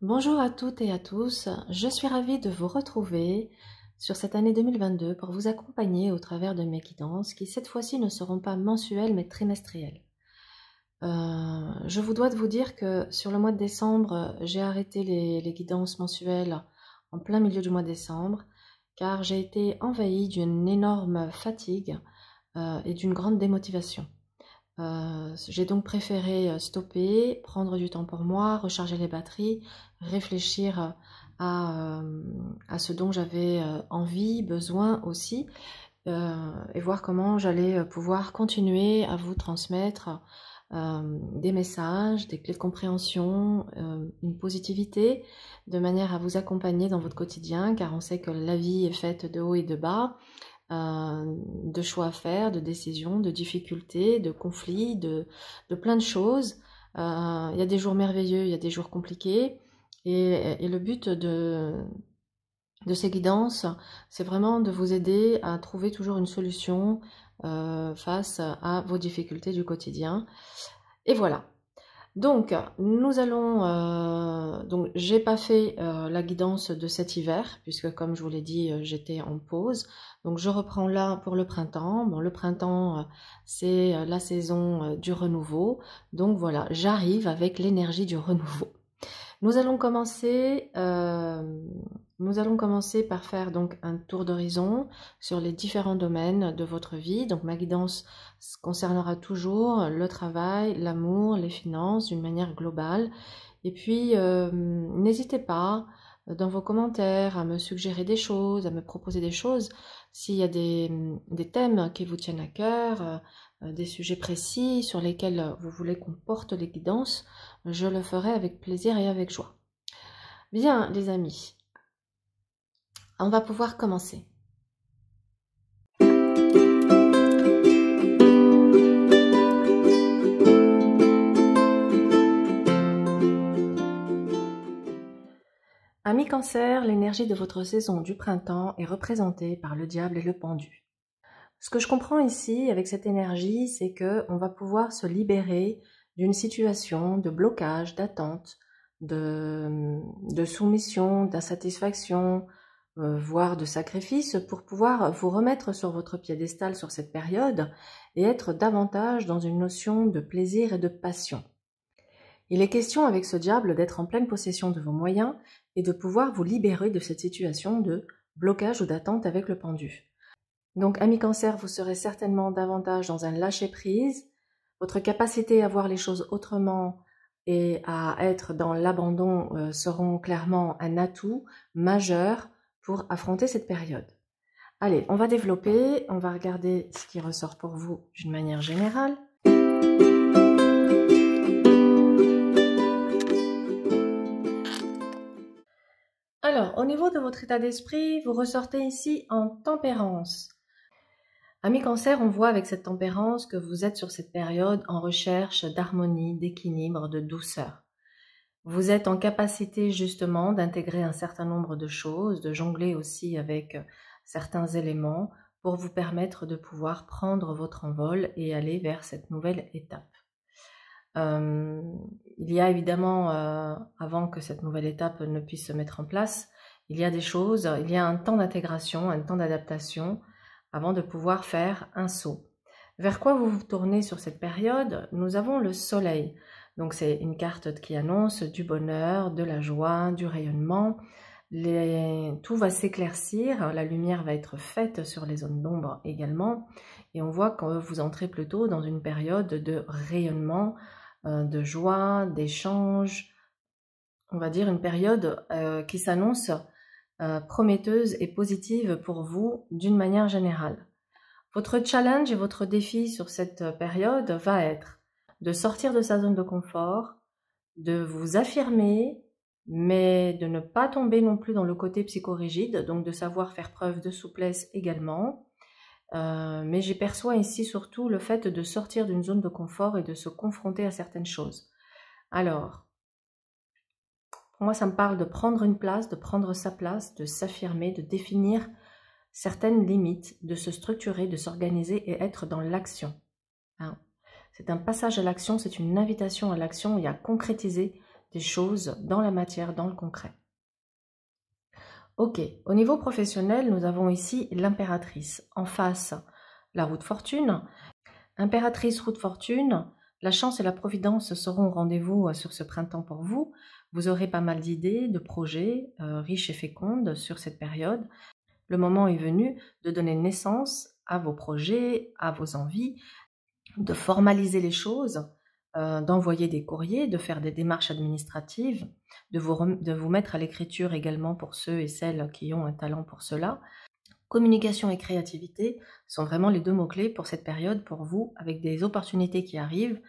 Bonjour à toutes et à tous, je suis ravie de vous retrouver sur cette année 2022 pour vous accompagner au travers de mes guidances qui cette fois-ci ne seront pas mensuelles mais trimestrielles. Je vous dois de vous dire que sur le mois de décembre, j'ai arrêté les guidances mensuelles en plein milieu du mois de décembre car j'ai été envahie d'une énorme fatigue et d'une grande démotivation. J'ai donc préféré stopper, prendre du temps pour moi, recharger les batteries, réfléchir à ce dont j'avais envie, besoin aussi, et voir comment j'allais pouvoir continuer à vous transmettre des messages, des clés de compréhension, une positivité, de manière à vous accompagner dans votre quotidien, car on sait que la vie est faite de hauts et de bas, de choix à faire, de décisions, de difficultés, de conflits, de plein de choses. Il y a des jours merveilleux, il y a des jours compliqués. Et le but de ces guidances, c'est vraiment de vous aider à trouver toujours une solution face à vos difficultés du quotidien. Et voilà. Donc, nous allons. Donc, j'ai pas fait la guidance de cet hiver, puisque comme je vous l'ai dit, j'étais en pause. Donc, je reprends là pour le printemps. Bon, le printemps, c'est la saison du renouveau. Donc, voilà, j'arrive avec l'énergie du renouveau. Nous allons commencer par faire donc un tour d'horizon sur les différents domaines de votre vie. Donc ma guidance concernera toujours le travail, l'amour, les finances d'une manière globale. Et puis n'hésitez pas dans vos commentaires à me suggérer des choses, à me proposer des choses. S'il y a des thèmes qui vous tiennent à cœur, des sujets précis sur lesquels vous voulez qu'on porte les guidances, je le ferai avec plaisir et avec joie. Bien, les amis, on va pouvoir commencer. Amis Cancer, l'énergie de votre saison du printemps est représentée par le diable et le pendu. Ce que je comprends ici avec cette énergie, c'est que on va pouvoir se libérer d'une situation de blocage, d'attente, de soumission, d'insatisfaction, voire de sacrifice, pour pouvoir vous remettre sur votre piédestal sur cette période et être davantage dans une notion de plaisir et de passion. Il est question avec ce diable d'être en pleine possession de vos moyens et de pouvoir vous libérer de cette situation de blocage ou d'attente avec le pendu. Donc, amis Cancer, vous serez certainement davantage dans un lâcher-prise. Votre capacité à voir les choses autrement et à être dans l'abandon seront clairement un atout majeur pour affronter cette période. Allez, on va développer, on va regarder ce qui ressort pour vous d'une manière générale. Alors, au niveau de votre état d'esprit, vous ressortez ici en tempérance. Amis Cancer, on voit avec cette tempérance que vous êtes sur cette période en recherche d'harmonie, d'équilibre, de douceur. Vous êtes en capacité justement d'intégrer un certain nombre de choses, de jongler aussi avec certains éléments pour vous permettre de pouvoir prendre votre envol et aller vers cette nouvelle étape. Il y a évidemment, avant que cette nouvelle étape ne puisse se mettre en place, il y a des choses, il y a un temps d'intégration, un temps d'adaptation avant de pouvoir faire un saut. Vers quoi vous vous tournez sur cette période? Nous avons le soleil. Donc c'est une carte qui annonce du bonheur, de la joie, du rayonnement. Tout va s'éclaircir, la lumière va être faite sur les zones d'ombre également. Et on voit que vous entrez plutôt dans une période de rayonnement, de joie, d'échange. On va dire une période qui s'annonce prometteuse et positive pour vous d'une manière générale. Votre challenge et votre défi sur cette période va être de sortir de sa zone de confort, de vous affirmer, mais de ne pas tomber non plus dans le côté psychorigide, donc de savoir faire preuve de souplesse également. Mais j'y perçois ici surtout le fait de sortir d'une zone de confort et de se confronter à certaines choses. Alors, pour moi, ça me parle de prendre une place, de prendre sa place, de s'affirmer, de définir certaines limites, de se structurer, de s'organiser et être dans l'action. Hein. C'est un passage à l'action, c'est une invitation à l'action et à concrétiser des choses dans la matière, dans le concret. Ok, au niveau professionnel, nous avons ici l'impératrice. En face, la roue de fortune. Impératrice, roue de fortune, la chance et la providence seront au rendez-vous sur ce printemps pour vous. Vous aurez pas mal d'idées, de projets riches et fécondes sur cette période. Le moment est venu de donner naissance à vos projets, à vos envies, de formaliser les choses, d'envoyer des courriers, de faire des démarches administratives, de vous mettre à l'écriture également pour ceux et celles qui ont un talent pour cela. Communication et créativité sont vraiment les 2 mots-clés pour cette période pour vous, avec des opportunités qui arrivent,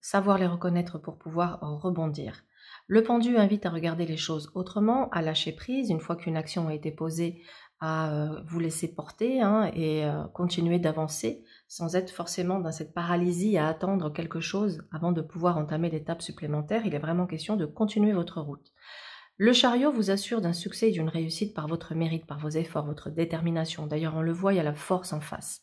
savoir les reconnaître pour pouvoir rebondir. Le pendu invite à regarder les choses autrement, à lâcher prise une fois qu'une action a été posée, à vous laisser porter et continuer d'avancer sans être forcément dans cette paralysie à attendre quelque chose avant de pouvoir entamer l'étape supplémentaire. Il est vraiment question de continuer votre route. Le chariot vous assure d'un succès et d'une réussite par votre mérite, par vos efforts, votre détermination. D'ailleurs, on le voit, il y a la force en face.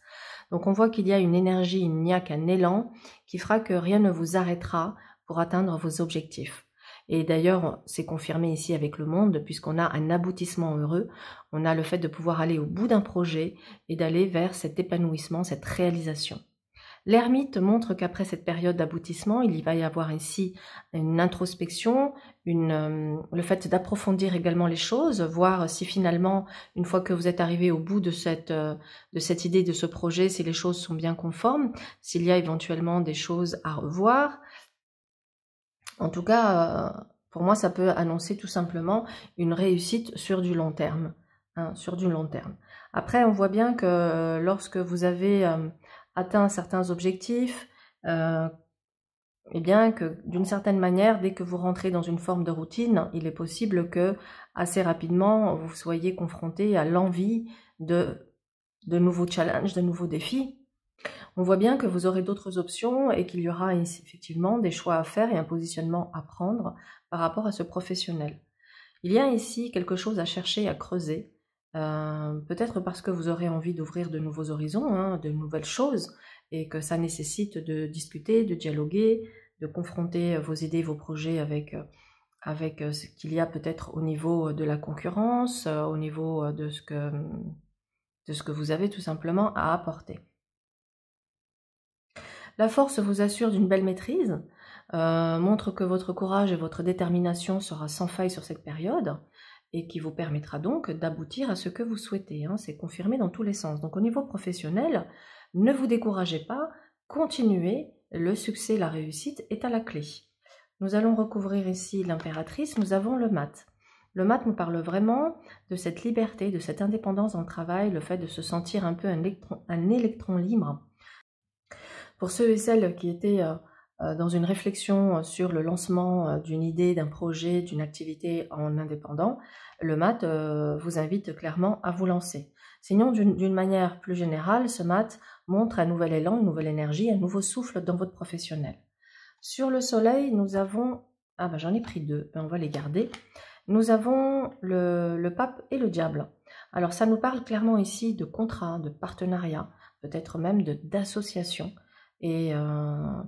Donc on voit qu'il y a une énergie, une niaque, un élan qui fera que rien ne vous arrêtera pour atteindre vos objectifs. Et d'ailleurs, c'est confirmé ici avec le monde, puisqu'on a un aboutissement heureux. On a le fait de pouvoir aller au bout d'un projet et d'aller vers cet épanouissement, cette réalisation. L'ermite montre qu'après cette période d'aboutissement, il va y avoir ici une introspection, le fait d'approfondir également les choses, voir si finalement, une fois que vous êtes arrivé au bout de cette idée, de ce projet, si les choses sont bien conformes, s'il y a éventuellement des choses à revoir. En tout cas, pour moi, ça peut annoncer tout simplement une réussite sur du long terme. Sur du long terme. Après, on voit bien que lorsque vous avez atteint certains objectifs, eh bien que d'une certaine manière, dès que vous rentrez dans une forme de routine, il est possible que assez rapidement vous soyez confronté à l'envie de nouveaux challenges, de nouveaux défis. On voit bien que vous aurez d'autres options et qu'il y aura ici, effectivement des choix à faire et un positionnement à prendre par rapport à ce professionnel. Il y a ici quelque chose à chercher, à creuser, peut-être parce que vous aurez envie d'ouvrir de nouveaux horizons, de nouvelles choses, et que ça nécessite de discuter, de dialoguer, de confronter vos idées, vos projets avec ce qu'il y a peut-être au niveau de la concurrence, au niveau de ce que vous avez tout simplement à apporter. La force vous assure d'une belle maîtrise, montre que votre courage et votre détermination sera sans faille sur cette période et qui vous permettra donc d'aboutir à ce que vous souhaitez. C'est confirmé dans tous les sens. Donc au niveau professionnel, ne vous découragez pas, continuez, le succès, la réussite est à la clé. Nous allons recouvrir ici l'impératrice, nous avons le mat. Le mat nous parle vraiment de cette liberté, de cette indépendance dans le travail, le fait de se sentir un peu un électron libre. Pour ceux et celles qui étaient dans une réflexion sur le lancement d'une idée, d'un projet, d'une activité en indépendant, le mat vous invite clairement à vous lancer. Sinon, d'une manière plus générale, ce mat montre un nouvel élan, une nouvelle énergie, un nouveau souffle dans votre professionnel. Sur le soleil, nous avons... Ah ben j'en ai pris 2, on va les garder. Nous avons le pape et le diable. Alors ça nous parle clairement ici de contrat, de partenariat, peut-être même d'association, et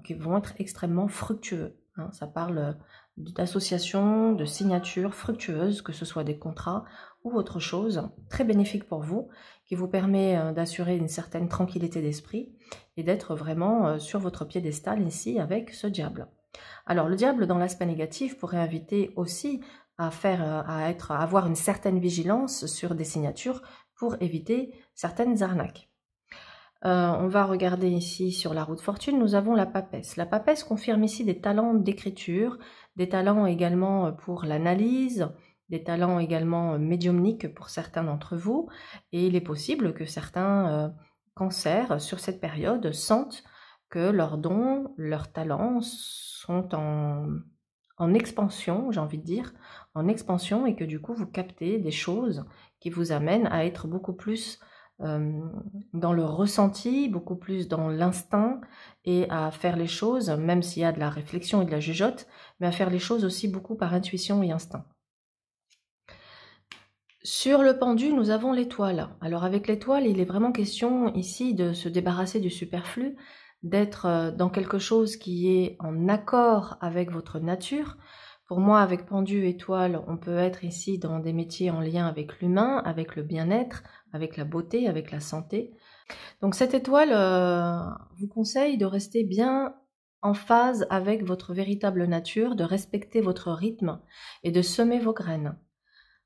qui vont être extrêmement fructueux. Ça parle d'associations, de signatures fructueuses, que ce soit des contrats ou autre chose, très bénéfique pour vous, qui vous permet d'assurer une certaine tranquillité d'esprit et d'être vraiment sur votre piédestal ici avec ce diable. Alors le diable dans l'aspect négatif pourrait inviter aussi à avoir une certaine vigilance sur des signatures pour éviter certaines arnaques. On va regarder ici sur la roue de fortune, nous avons la papesse. La papesse confirme ici des talents d'écriture, des talents également pour l'analyse, des talents également médiumniques pour certains d'entre vous. Et il est possible que certains cancers sur cette période sentent que leurs dons, leurs talents sont en expansion, j'ai envie de dire, en expansion, et que du coup vous captez des choses qui vous amènent à être beaucoup plus dans le ressenti, beaucoup plus dans l'instinct, et à faire les choses, même s'il y a de la réflexion et de la jugeote, mais à faire les choses aussi beaucoup par intuition et instinct. Sur le pendu, nous avons l'étoile. Alors avec l'étoile, il est vraiment question ici de se débarrasser du superflu, d'être dans quelque chose qui est en accord avec votre nature. Pour moi, avec pendu, étoile, on peut être ici dans des métiers en lien avec l'humain, avec le bien-être, avec la beauté, avec la santé. Donc cette étoile vous conseille de rester bien en phase avec votre véritable nature, de respecter votre rythme et de semer vos graines.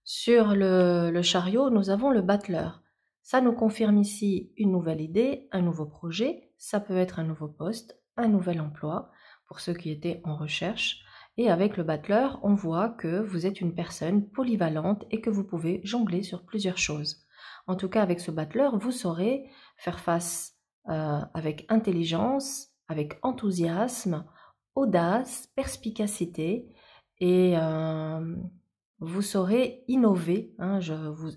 Sur le chariot, nous avons le battleur. Ça nous confirme ici une nouvelle idée, un nouveau projet. Ça peut être un nouveau poste, un nouvel emploi pour ceux qui étaient en recherche. Et avec le battleur, on voit que vous êtes une personne polyvalente et que vous pouvez jongler sur plusieurs choses. En tout cas, avec ce battleur, vous saurez faire face avec intelligence, avec enthousiasme, audace, perspicacité et vous saurez innover, hein,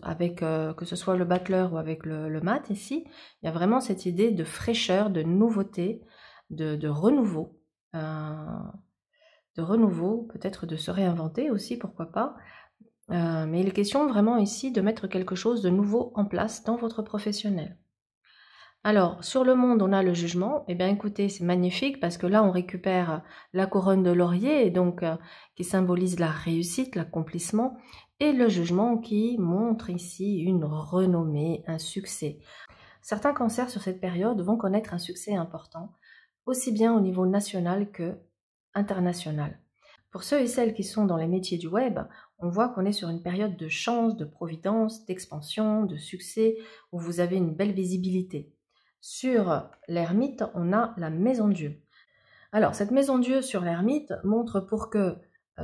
avec que ce soit le battleur ou avec le mat ici, il y a vraiment cette idée de fraîcheur, de nouveauté, de renouveau, peut-être de se réinventer aussi, pourquoi pas. Mais il est question vraiment ici de mettre quelque chose de nouveau en place dans votre professionnel. Alors, sur le monde, on a le jugement. Eh bien, écoutez, c'est magnifique parce que là, on récupère la couronne de laurier, donc qui symbolise la réussite, l'accomplissement, et le jugement qui montre ici une renommée, un succès. Certains cancers sur cette période vont connaître un succès important, aussi bien au niveau national que international. Pour ceux et celles qui sont dans les métiers du web, on voit qu'on est sur une période de chance, de providence, d'expansion, de succès, où vous avez une belle visibilité. Sur l'ermite, on a la maison Dieu. Alors, cette maison Dieu sur l'ermite montre pour que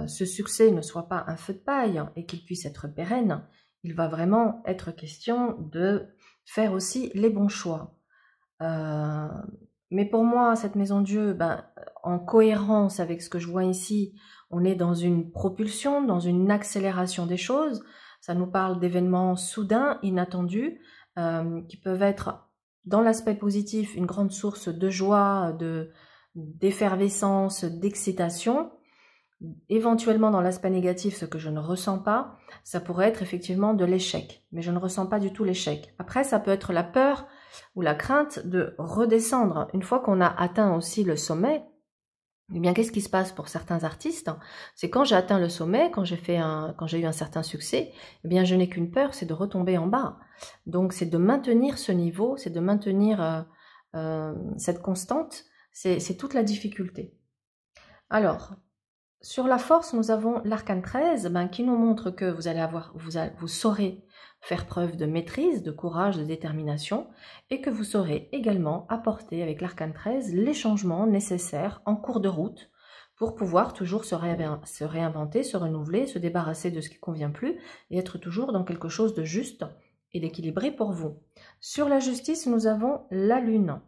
ce succès ne soit pas un feu de paille et qu'il puisse être pérenne, il va vraiment être question de faire aussi les bons choix. Mais pour moi, cette maison Dieu, en cohérence avec ce que je vois ici, on est dans une propulsion, dans une accélération des choses. Ça nous parle d'événements soudains, inattendus, qui peuvent être, dans l'aspect positif, une grande source de joie, d'effervescence, d'excitation. Éventuellement, dans l'aspect négatif, ce que je ne ressens pas, ça pourrait être effectivement de l'échec. Mais je ne ressens pas du tout l'échec. Après, ça peut être la peur ou la crainte de redescendre. Une fois qu'on a atteint aussi le sommet, eh bien, qu'est-ce qui se passe pour certains artistes? C'est quand j'ai atteint le sommet, quand j'ai eu un certain succès, eh bien, je n'ai qu'une peur, c'est de retomber en bas. Donc, c'est de maintenir ce niveau, c'est de maintenir cette constante. C'est toute la difficulté. Alors, sur la force, nous avons l'arcane 13 qui nous montre que vous saurez faire preuve de maîtrise, de courage, de détermination et que vous saurez également apporter avec l'arcane 13 les changements nécessaires en cours de route pour pouvoir toujours se réinventer, se renouveler, se débarrasser de ce qui ne convient plus et être toujours dans quelque chose de juste et d'équilibré pour vous. Sur la justice, nous avons la lune.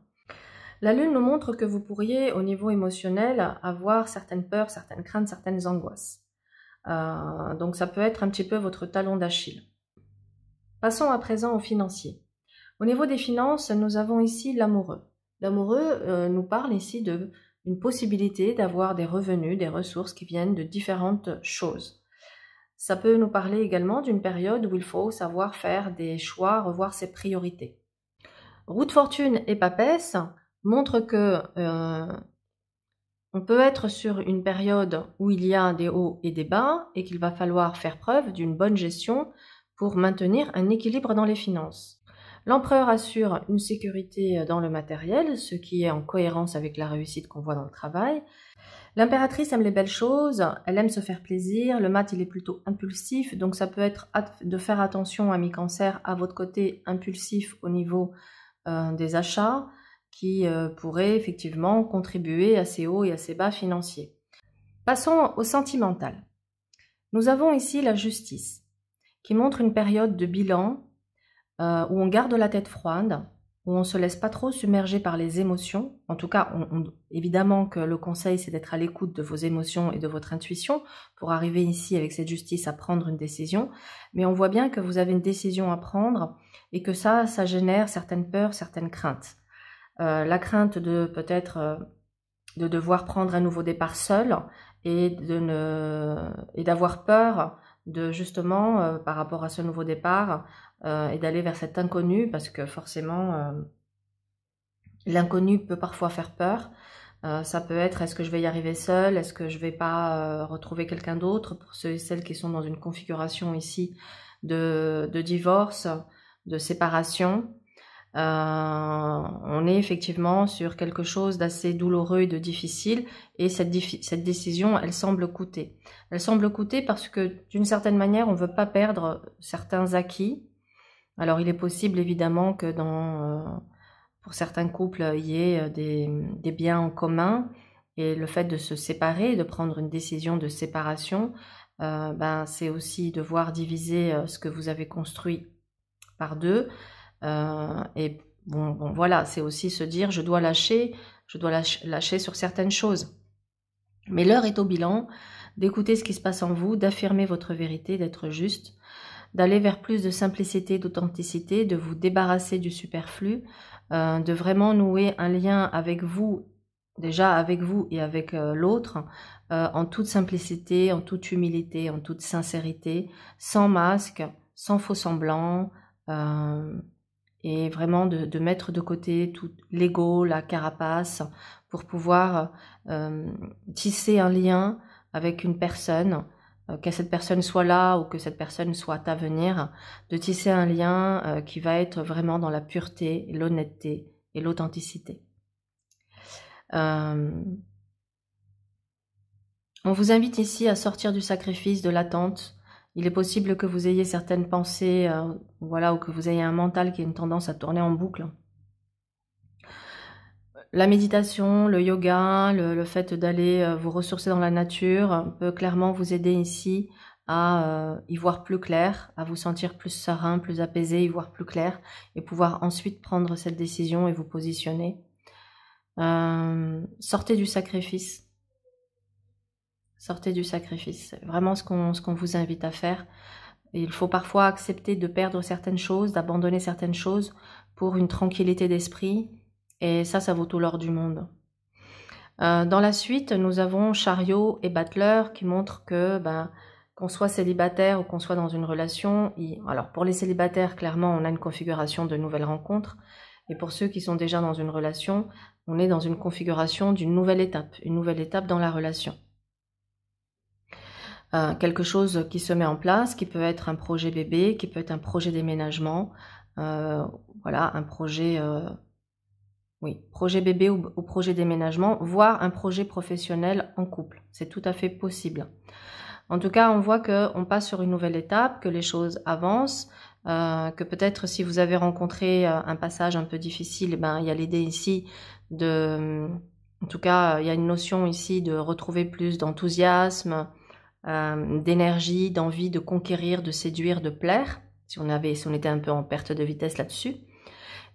La lune nous montre que vous pourriez, au niveau émotionnel, avoir certaines peurs, certaines craintes, certaines angoisses. Donc ça peut être un petit peu votre talon d'Achille. Passons à présent au financier. Au niveau des finances, nous avons ici l'amoureux. L'amoureux nous parle ici d'une possibilité d'avoir des revenus, des ressources qui viennent de différentes choses. Ça peut nous parler également d'une période où il faut savoir faire des choix, revoir ses priorités. Roue de fortune et papesse montre que on peut être sur une période où il y a des hauts et des bas et qu'il va falloir faire preuve d'une bonne gestion pour maintenir un équilibre dans les finances. L'empereur assure une sécurité dans le matériel, ce qui est en cohérence avec la réussite qu'on voit dans le travail. L'impératrice aime les belles choses, elle aime se faire plaisir, le mat il est plutôt impulsif, donc ça peut être de faire attention, amis cancer, à votre côté impulsif au niveau des achats, qui pourraient effectivement contribuer à ces hauts et à ces bas financiers. Passons au sentimental. Nous avons ici la justice, qui montre une période de bilan où on garde la tête froide, où on ne se laisse pas trop submerger par les émotions. En tout cas, évidemment que le conseil, c'est d'être à l'écoute de vos émotions et de votre intuition pour arriver ici avec cette justice à prendre une décision. Mais on voit bien que vous avez une décision à prendre et que ça génère certaines peurs, certaines craintes. La crainte de peut-être de devoir prendre un nouveau départ seul et d'avoir peur de justement, par rapport à ce nouveau départ, et d'aller vers cet inconnu, parce que forcément, l'inconnu peut parfois faire peur. Ça peut être, est-ce que je vais y arriver seule? Est-ce que je vais pas retrouver quelqu'un d'autre? Pour ceux et celles qui sont dans une configuration ici de divorce, de séparation, on est effectivement sur quelque chose d'assez douloureux et de difficile, et cette décision, elle semble coûter. Elle semble coûter parce que d'une certaine manière, on ne veut pas perdre certains acquis. Alors il est possible évidemment que pour certains couples, il y ait des biens en commun, et le fait de se séparer, de prendre une décision de séparation, ben, c'est aussi devoir diviser ce que vous avez construit par deux. Et bon, voilà, c'est aussi se dire je dois lâcher sur certaines choses. Mais l'heure est au bilan, d'écouter ce qui se passe en vous, d'affirmer votre vérité, d'être juste, d'aller vers plus de simplicité, d'authenticité, de vous débarrasser du superflu, de vraiment nouer un lien avec vous, déjà avec vous et avec l'autre, en toute simplicité, en toute humilité, en toute sincérité, sans masque, sans faux semblant, et vraiment de mettre de côté tout l'ego, la carapace, pour pouvoir tisser un lien avec une personne, que cette personne soit là ou que cette personne soit à venir, de tisser un lien qui va être vraiment dans la pureté, l'honnêteté et l'authenticité. On vous invite ici à sortir du sacrifice, de l'attente. Il est possible que vous ayez certaines pensées, voilà, ou que vous ayez un mental qui a une tendance à tourner en boucle. La méditation, le yoga, le fait d'aller vous ressourcer dans la nature peut clairement vous aider ici à y voir plus clair, à vous sentir plus serein, plus apaisé, y voir plus clair, et pouvoir ensuite prendre cette décision et vous positionner. Sortez du sacrifice. Sortez du sacrifice. C'est vraiment ce qu'on vous invite à faire. Et il faut parfois accepter de perdre certaines choses, d'abandonner certaines choses pour une tranquillité d'esprit. Et ça vaut tout l'or du monde. Dans la suite, nous avons Chariot et Battleur qui montrent que qu'on soit célibataire ou qu'on soit dans une relation, alors pour les célibataires, clairement, on a une configuration de nouvelles rencontres. Et pour ceux qui sont déjà dans une relation, on est dans une configuration d'une nouvelle étape dans la relation. Quelque chose qui se met en place, qui peut être un projet bébé, qui peut être un projet déménagement, voilà, un projet, oui, projet bébé ou projet déménagement, voire un projet professionnel en couple. C'est tout à fait possible. En tout cas, on voit qu'on passe sur une nouvelle étape, que les choses avancent, que peut-être si vous avez rencontré un passage un peu difficile, il y a l'idée ici en tout cas, il y a une notion ici de retrouver plus d'enthousiasme, d'énergie, d'envie de conquérir, de séduire, de plaire, si on était un peu en perte de vitesse là-dessus.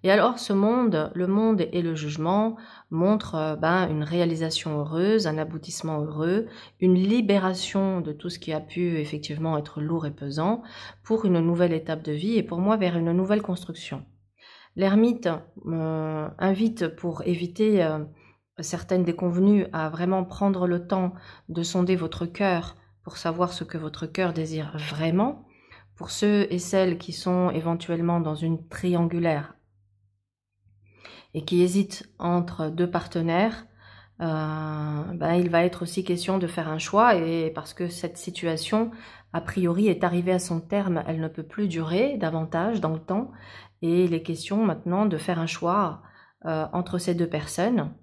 Et alors ce monde, le monde et le jugement montrent une réalisation heureuse, un aboutissement heureux, une libération de tout ce qui a pu effectivement être lourd et pesant pour une nouvelle étape de vie et pour moi vers une nouvelle construction. L'ermite invite, pour éviter certaines déconvenues, à vraiment prendre le temps de sonder votre cœur pour savoir ce que votre cœur désire vraiment. Pour ceux et celles qui sont éventuellement dans une triangulaire et qui hésitent entre deux partenaires, il va être aussi question de faire un choix, et parce que cette situation, a priori, est arrivée à son terme, elle ne peut plus durer davantage dans le temps, et il est question maintenant de faire un choix entre ces deux personnes.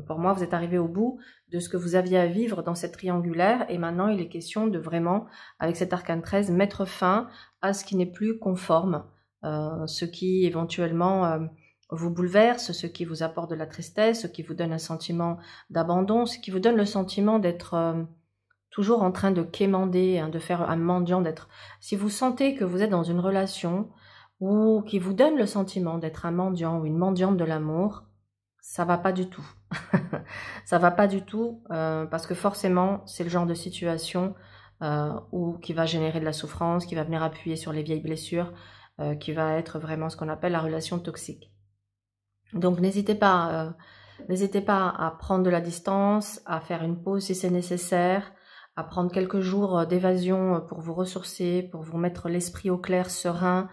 Pour moi, vous êtes arrivé au bout de ce que vous aviez à vivre dans cette triangulaire, et maintenant il est question de vraiment, avec cet arcane 13, mettre fin à ce qui n'est plus conforme, ce qui éventuellement vous bouleverse, ce qui vous apporte de la tristesse, ce qui vous donne un sentiment d'abandon, ce qui vous donne le sentiment d'être toujours en train de quémander, de faire un mendiant, si vous sentez que vous êtes dans une relation ou qui vous donne le sentiment d'être un mendiant ou une mendiante de l'amour, ça va pas du tout. Ça va pas du tout parce que forcément c'est le genre de situation qui va générer de la souffrance, qui va venir appuyer sur les vieilles blessures, qui va être vraiment ce qu'on appelle la relation toxique. Donc n'hésitez pas à prendre de la distance, à faire une pause si c'est nécessaire, à prendre quelques jours d'évasion pour vous ressourcer, pour vous mettre l'esprit au clair, serein,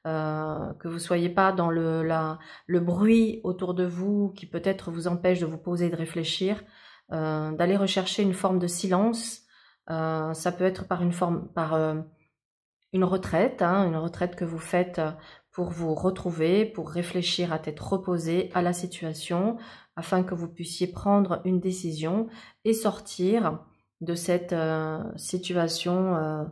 que vous ne soyez pas dans le bruit autour de vous qui peut-être vous empêche de vous poser et de réfléchir, d'aller rechercher une forme de silence. Ça peut être par une retraite, hein, une retraite que vous faites pour vous retrouver, pour réfléchir à tête reposée à la situation, afin que vous puissiez prendre une décision et sortir de cette situation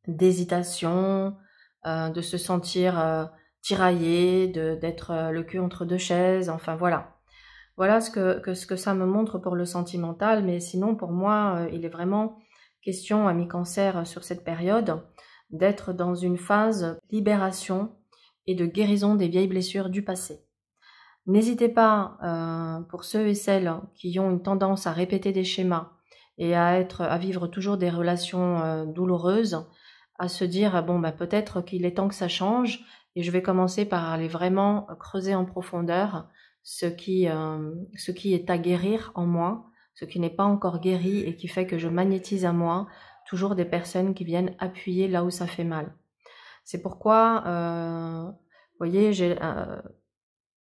d'hésitation, de se sentir tiraillé, d'être le cul entre deux chaises, enfin voilà. Voilà ce que ça me montre pour le sentimental, mais sinon pour moi, il est vraiment question, ami Cancer, sur cette période, d'être dans une phase libération et de guérison des vieilles blessures du passé. N'hésitez pas, pour ceux et celles qui ont une tendance à répéter des schémas et à vivre toujours des relations douloureuses, à se dire bon bah peut-être qu'il est temps que ça change et je vais commencer par aller vraiment creuser en profondeur ce qui est à guérir en moi, ce qui n'est pas encore guéri et qui fait que je magnétise à moi toujours des personnes qui viennent appuyer là où ça fait mal. C'est pourquoi, vous voyez, j'ai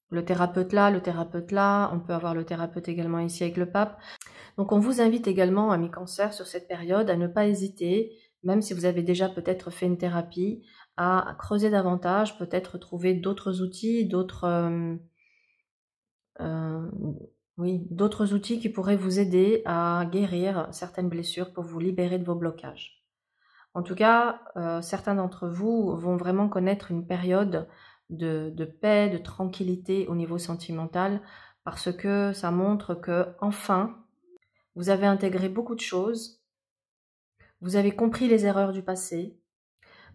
le thérapeute là, on peut avoir le thérapeute également ici avec le pape. Donc on vous invite également, amis Cancer, sur cette période, à ne pas hésiter, même si vous avez déjà peut-être fait une thérapie, à creuser davantage, peut-être trouver d'autres outils, d'autres outils qui pourraient vous aider à guérir certaines blessures pour vous libérer de vos blocages. En tout cas, certains d'entre vous vont vraiment connaître une période de paix, de tranquillité au niveau sentimental, parce que ça montre que enfin, vous avez intégré beaucoup de choses, vous avez compris les erreurs du passé,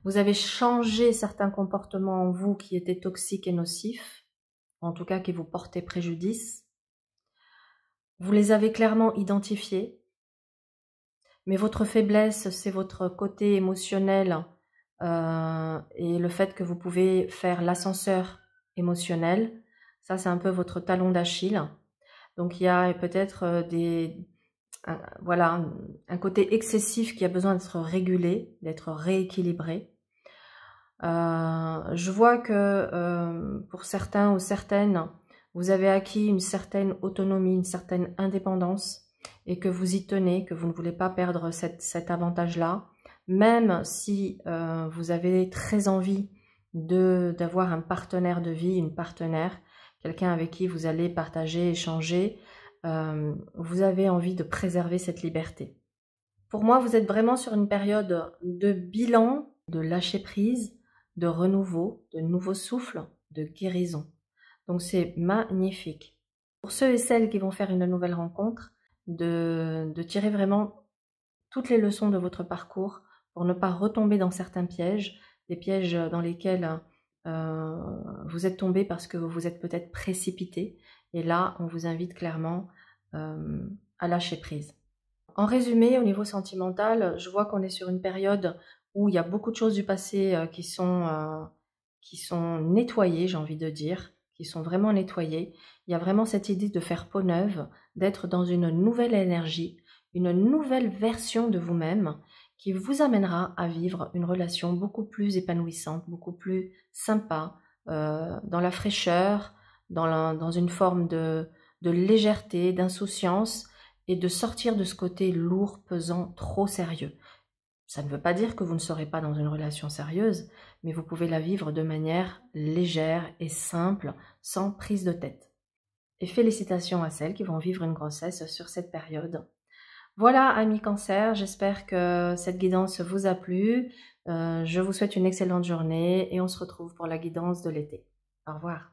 vous avez changé certains comportements en vous qui étaient toxiques et nocifs, en tout cas qui vous portaient préjudice. Vous les avez clairement identifiés, mais votre faiblesse, c'est votre côté émotionnel et le fait que vous pouvez faire l'ascenseur émotionnel. Ça, c'est un peu votre talon d'Achille. Donc, il y a peut-être un côté excessif qui a besoin d'être régulé, d'être rééquilibré. Je vois que pour certains ou certaines, vous avez acquis une certaine autonomie, une certaine indépendance et que vous y tenez, que vous ne voulez pas perdre cet avantage-là, même si vous avez très envie d'avoir un partenaire de vie, une partenaire, quelqu'un avec qui vous allez partager, échanger, vous avez envie de préserver cette liberté. Pour moi, vous êtes vraiment sur une période de bilan, de lâcher prise, de renouveau, de nouveau souffle, de guérison. Donc c'est magnifique. Pour ceux et celles qui vont faire une nouvelle rencontre, de tirer vraiment toutes les leçons de votre parcours pour ne pas retomber dans certains pièges, des pièges dans lesquels vous êtes tombé parce que vous vous êtes peut-être précipité. Et là, on vous invite clairement à lâcher prise. En résumé, au niveau sentimental, je vois qu'on est sur une période où il y a beaucoup de choses du passé qui sont nettoyées, j'ai envie de dire, qui sont vraiment nettoyées. Il y a vraiment cette idée de faire peau neuve, d'être dans une nouvelle énergie, une nouvelle version de vous-même qui vous amènera à vivre une relation beaucoup plus épanouissante, beaucoup plus sympa, dans la fraîcheur, dans une forme de légèreté, d'insouciance, et de sortir de ce côté lourd, pesant, trop sérieux. Ça ne veut pas dire que vous ne serez pas dans une relation sérieuse, mais vous pouvez la vivre de manière légère et simple, sans prise de tête. Et félicitations à celles qui vont vivre une grossesse sur cette période. Voilà, amis Cancer, j'espère que cette guidance vous a plu. Je vous souhaite une excellente journée et on se retrouve pour la guidance de l'été. Au revoir.